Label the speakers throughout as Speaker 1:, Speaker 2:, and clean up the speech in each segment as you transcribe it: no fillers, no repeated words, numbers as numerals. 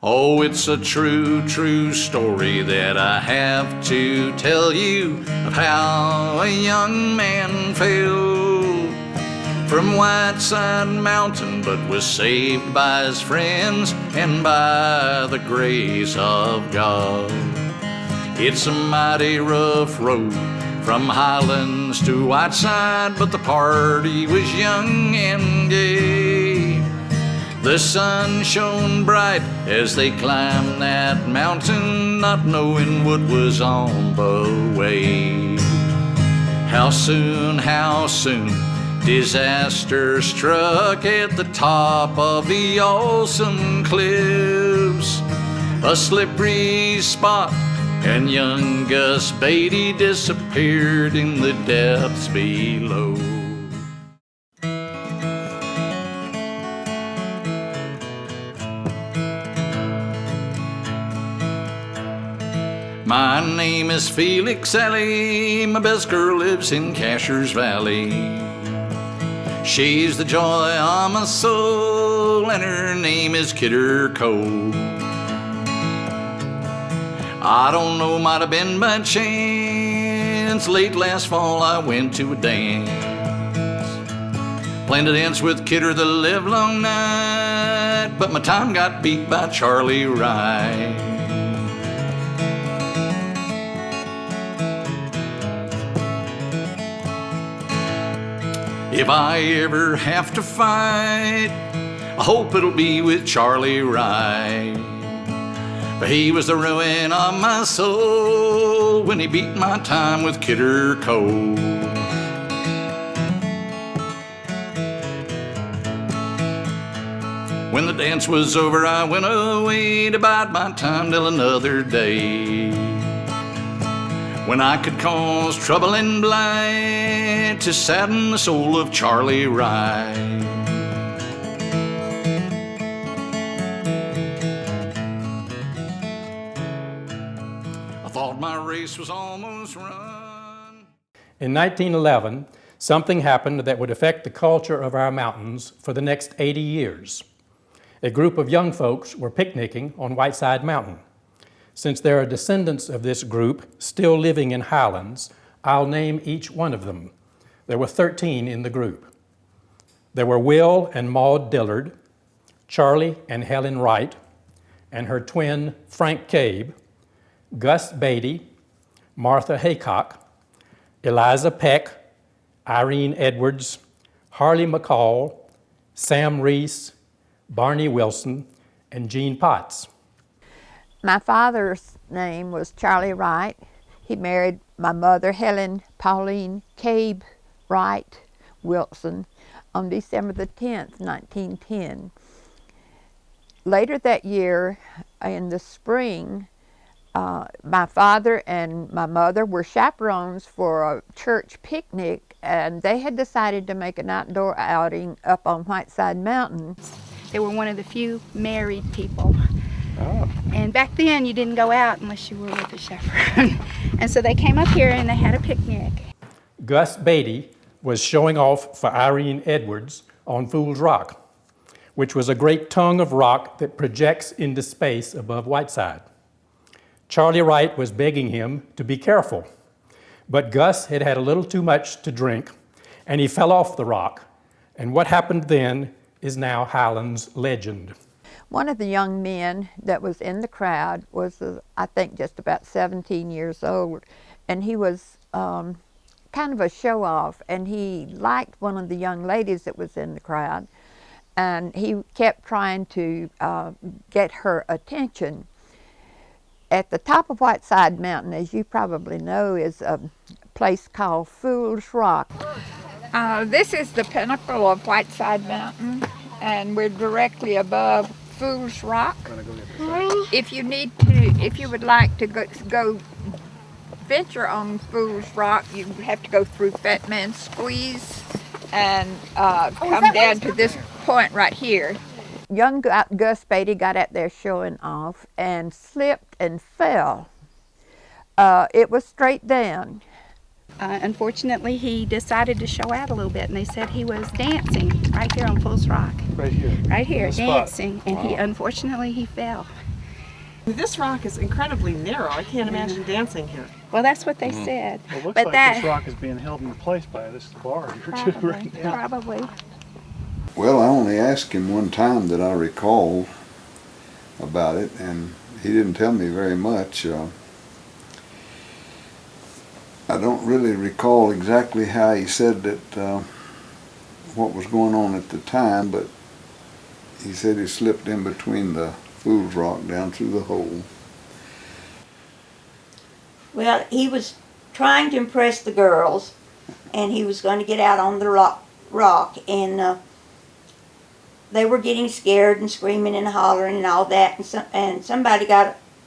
Speaker 1: Oh, it's a true, true story that I have to tell you of how a young man fell from Whiteside Mountain, but was saved by his friends and by the grace of God. It's a mighty rough road from Highlands to Whiteside, but the party was young and gay. The sun shone bright as they climbed that mountain, not knowing what was on the way. How soon, disaster struck at the top of the awesome cliffs. A slippery spot, and young Gus Baty disappeared in the depths below. My name is Felix Alley, my best girl lives in Casher's Valley. She's the joy of my soul, and her name is Kidder Cole. I don't know, might have been by chance, late last fall I went to a dance. Planned to dance with Kidder the livelong night, but my time got beat by Charlie Wright. If I ever have to fight, I hope it'll be with Charlie Wright. For he was the ruin of my soul when he beat my time with Kidder Cole. When the dance was over, I went away to bide my time till another day, when I could cause trouble and blight to sadden the soul of Charlie Wright. I thought my race was almost run.
Speaker 2: In 1911, something happened that would affect the culture of our mountains for the next 80 years. A group of young folks were picnicking on Whiteside Mountain. Since there are descendants of this group still living in Highlands, I'll name each one of them. There were 13 in the group. There were Will and Maud Dillard, Charlie and Helen Wright, and her twin Frank Cabe, Gus Baty, Martha Haycock, Eliza Peck, Irene Edwards, Harley McCall, Sam Reese, Barney Wilson, and Jean Potts.
Speaker 3: My father's name was Charlie Wright. He married my mother, Helen Pauline Cabe Wright Wilson, on December the 10th, 1910. Later that year, in the spring, my father and my mother were chaperones for a church picnic, and they had decided to make an outdoor outing up on Whiteside Mountain.
Speaker 4: They were one of the few married people.
Speaker 2: Oh.
Speaker 4: And back then, you didn't go out unless you were with a chaperone. And so they came up here and they had a picnic.
Speaker 2: Gus Baty was showing off for Irene Edwards on Fool's Rock, which was a great tongue of rock that projects into space above Whiteside. Charlie Wright was begging him to be careful, but Gus had had a little too much to drink, and he fell off the rock, and what happened then is now Highlands legend.
Speaker 3: One of the young men that was in the crowd was, I think, just about 17 years old, and he was kind of a show-off, and he liked one of the young ladies that was in the crowd, and he kept trying to get her attention. At the top of Whiteside Mountain, as you probably know, is a place called Fool's Rock.
Speaker 5: This is the pinnacle of Whiteside Mountain, and we're directly above Fool's Rock. If you would like to go venture on Fool's Rock, you have to go through Fat Man Squeeze and come down to this point right here.
Speaker 3: Young Gus Baty got out there showing off and slipped and fell. It was straight down.
Speaker 4: Unfortunately, he decided to show out a little bit, and they said he was dancing right here on Fool's Rock.
Speaker 2: Right here?
Speaker 4: Right here,
Speaker 2: The spot.
Speaker 4: dancing, and unfortunately he fell.
Speaker 6: This rock is incredibly narrow. I can't imagine dancing here.
Speaker 4: Well, that's what they said.
Speaker 7: Well, it looks
Speaker 4: But
Speaker 7: like this rock is being held in place by this bar here too right now.
Speaker 4: Probably.
Speaker 8: Well, I only asked him one time that I recall about it, and he didn't tell me very much. I don't really recall exactly how he said that, what was going on at the time, but he said he slipped in between the Fool's Rock down through the hole.
Speaker 9: Well, he was trying to impress the girls, and he was going to get out on the rock, and they were getting scared and screaming and hollering and all that, and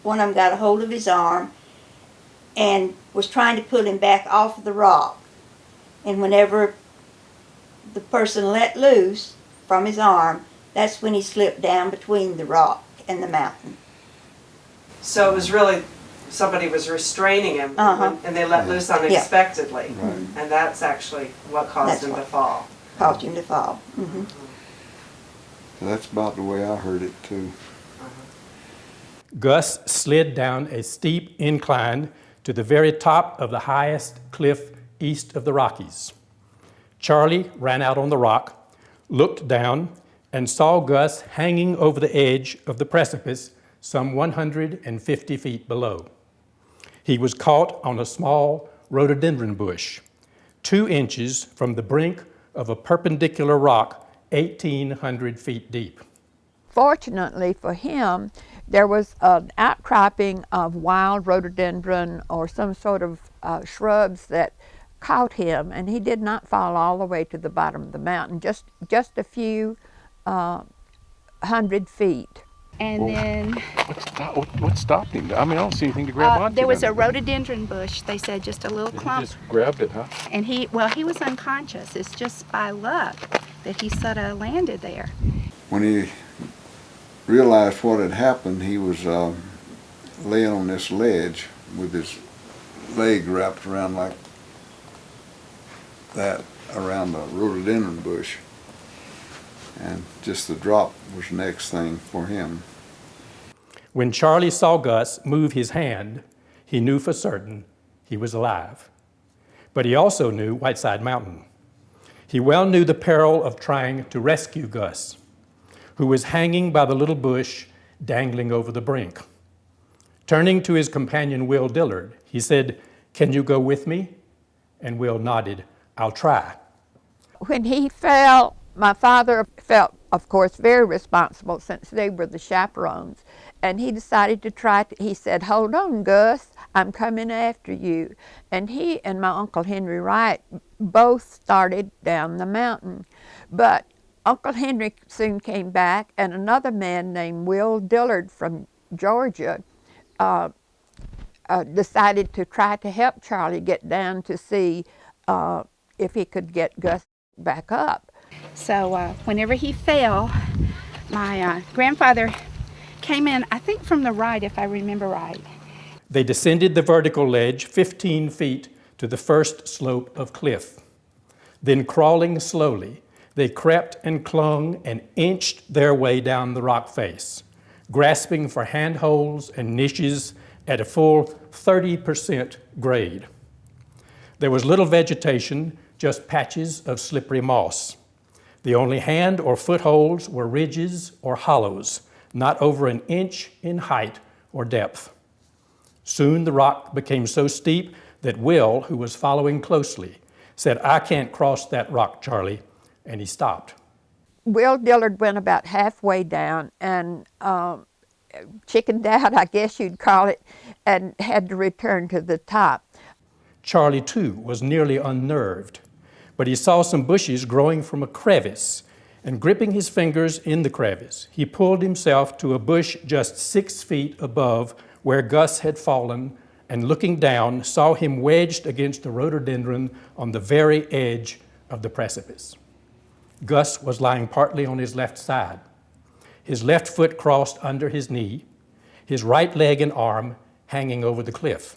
Speaker 9: one of them got a hold of his arm and was trying to pull him back off of the rock. And whenever the person let loose from his arm, that's when he slipped down between the rock and the mountain.
Speaker 6: So it was really somebody was restraining him, and they let loose unexpectedly, and that's actually what caused him to fall.
Speaker 9: Caused him to fall. Mm-hmm.
Speaker 8: So that's about the way I heard it too.
Speaker 2: Gus slid down a steep incline to the very top of the highest cliff east of the Rockies. Charlie ran out on the rock, looked down, and saw Gus hanging over the edge of the precipice some 150 feet below. He was caught on a small rhododendron bush, 2 inches from the brink of a perpendicular rock 1,800 feet deep.
Speaker 3: Fortunately for him, there was an outcropping of wild rhododendron or some sort of shrubs that caught him, and he did not fall all the way to the bottom of the mountain, just a few 100 feet.
Speaker 4: And then
Speaker 7: What stopped him? I mean, I don't see anything to grab onto.
Speaker 4: there was a rhododendron bush, they said, just a little
Speaker 7: He
Speaker 4: clump.
Speaker 7: just grabbed it, huh?
Speaker 4: And he was unconscious. It's just by luck that he sort of landed there.
Speaker 8: When he realized what had happened, he was laying on this ledge with his leg wrapped around like that around the rhododendron bush, and just the drop was the next thing for him.
Speaker 2: When Charlie saw Gus move his hand, he knew for certain he was alive. But he also knew Whiteside Mountain. He well knew the peril of trying to rescue Gus, who was hanging by the little bush dangling over the brink. Turning to his companion, Will Dillard, he said, "Can you go with me?" And Will nodded, "I'll try."
Speaker 3: When he fell, my father felt, of course, very responsible since they were the chaperones. And he decided to he said, "Hold on, Gus, I'm coming after you." And he and my Uncle Henry Wright both started down the mountain. But Uncle Henry soon came back, and another man named Will Dillard from Georgia decided to try to help Charlie get down to see if he could get Gus back up.
Speaker 4: So whenever he fell, my grandfather came in, I think from the right, if I remember right.
Speaker 2: They descended the vertical ledge 15 feet to the first slope of cliff. Then, crawling slowly, they crept and clung and inched their way down the rock face, grasping for handholds and niches at a full 30% grade. There was little vegetation, just patches of slippery moss. The only hand or footholds were ridges or hollows, not over an inch in height or depth. Soon the rock became so steep that Will, who was following closely, said, "I can't cross that rock, Charlie," and he stopped.
Speaker 3: Will Dillard went about halfway down and chickened out, I guess you'd call it, and had to return to the top.
Speaker 2: Charlie, too, was nearly unnerved, but he saw some bushes growing from a crevice, and gripping his fingers in the crevice, he pulled himself to a bush just 6 feet above where Gus had fallen, and looking down, saw him wedged against the rhododendron on the very edge of the precipice. Gus was lying partly on his left side, his left foot crossed under his knee, his right leg and arm hanging over the cliff.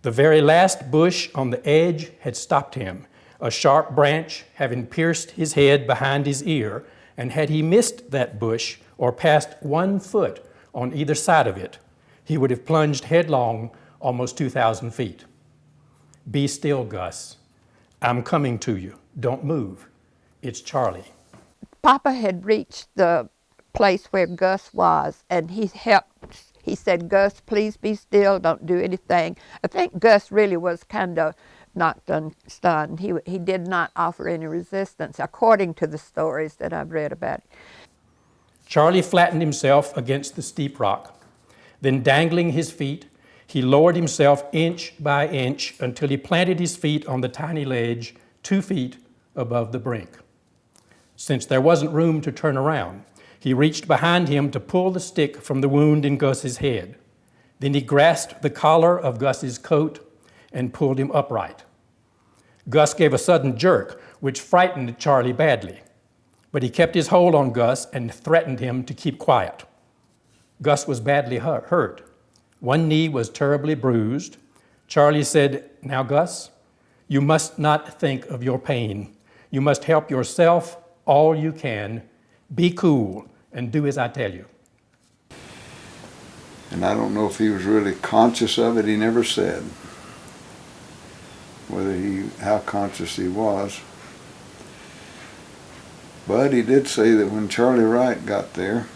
Speaker 2: The very last bush on the edge had stopped him, a sharp branch having pierced his head behind his ear, and had he missed that bush or passed 1 foot on either side of it, he would have plunged headlong almost 2,000 feet. Be still, Gus. I'm coming to you. Don't move. It's Charlie.
Speaker 3: Papa had reached the place where Gus was, and he helped. He said, Gus, please be still. Don't do anything. I think Gus really was kind of knocked stunned. He did not offer any resistance, according to the stories that I've read about it.
Speaker 2: Charlie flattened himself against the steep rock. Then, dangling his feet, he lowered himself inch by inch until he planted his feet on the tiny ledge 2 feet above the brink. Since there wasn't room to turn around, he reached behind him to pull the stick from the wound in Gus's head. Then he grasped the collar of Gus's coat and pulled him upright. Gus gave a sudden jerk, which frightened Charlie badly, but he kept his hold on Gus and threatened him to keep quiet. Gus was badly hurt. One knee was terribly bruised. Charlie said, Now, Gus, you must not think of your pain. You must help yourself all you can. Be cool and do as I tell you.
Speaker 8: And I don't know if he was really conscious of it. He never said how conscious he was. But he did say that when Charlie Wright got there,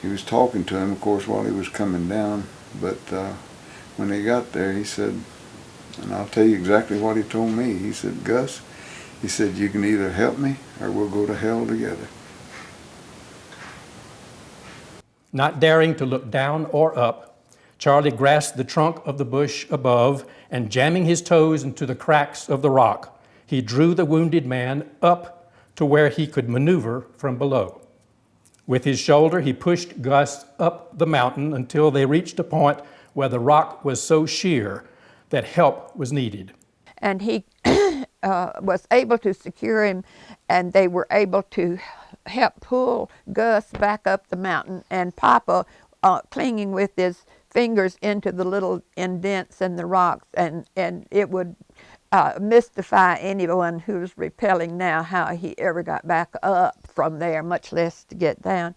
Speaker 8: he was talking to him, of course, while he was coming down. But when he got there, he said, and I'll tell you exactly what he told me. He said, Gus, he said, you can either help me or we'll go to hell together.
Speaker 2: Not daring to look down or up, Charlie grasped the trunk of the bush above and, jamming his toes into the cracks of the rock, he drew the wounded man up to where he could maneuver from below. With his shoulder, he pushed Gus up the mountain until they reached a point where the rock was so sheer that help was needed.
Speaker 3: And he was able to secure him, and they were able to help pull Gus back up the mountain, and Papa clinging with his fingers into the little indents in the rocks, and it would mystify anyone who's rappelling now how he ever got back up from there, much less to get down.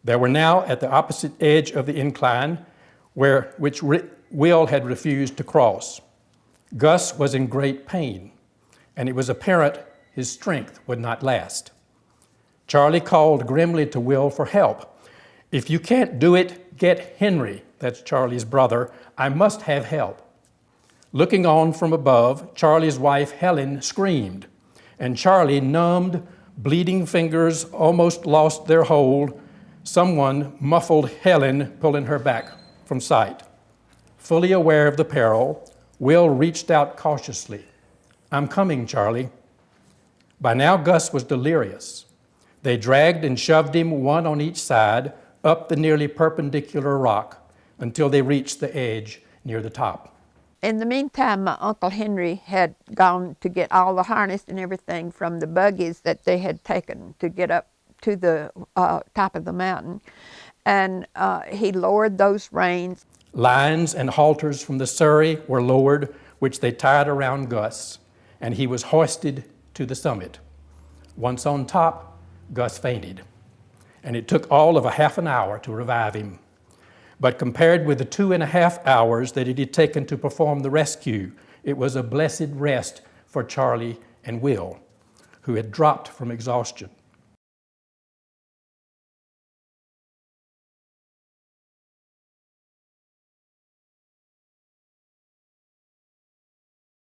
Speaker 2: They were now at the opposite edge of the incline, which Will had refused to cross. Gus was in great pain, and it was apparent his strength would not last. Charlie called grimly to Will for help. If you can't do it, get Henry, that's Charlie's brother. I must have help. Looking on from above, Charlie's wife Helen screamed, and Charlie, numbed, bleeding fingers almost lost their hold. Someone muffled Helen, pulling her back from sight. Fully aware of the peril, Will reached out cautiously. I'm coming, Charlie. By now, Gus was delirious. They dragged and shoved him, one on each side, up the nearly perpendicular rock until they reached the edge near the top.
Speaker 3: In the meantime, my Uncle Henry had gone to get all the harness and everything from the buggies that they had taken to get up to the top of the mountain. And he lowered those reins.
Speaker 2: Lines and halters from the surrey were lowered, which they tied around Gus, and he was hoisted to the summit. Once on top, Gus fainted, and it took all of a half an hour to revive him. But compared with the 2.5 hours that it had taken to perform the rescue, it was a blessed rest for Charlie and Will, who had dropped from exhaustion.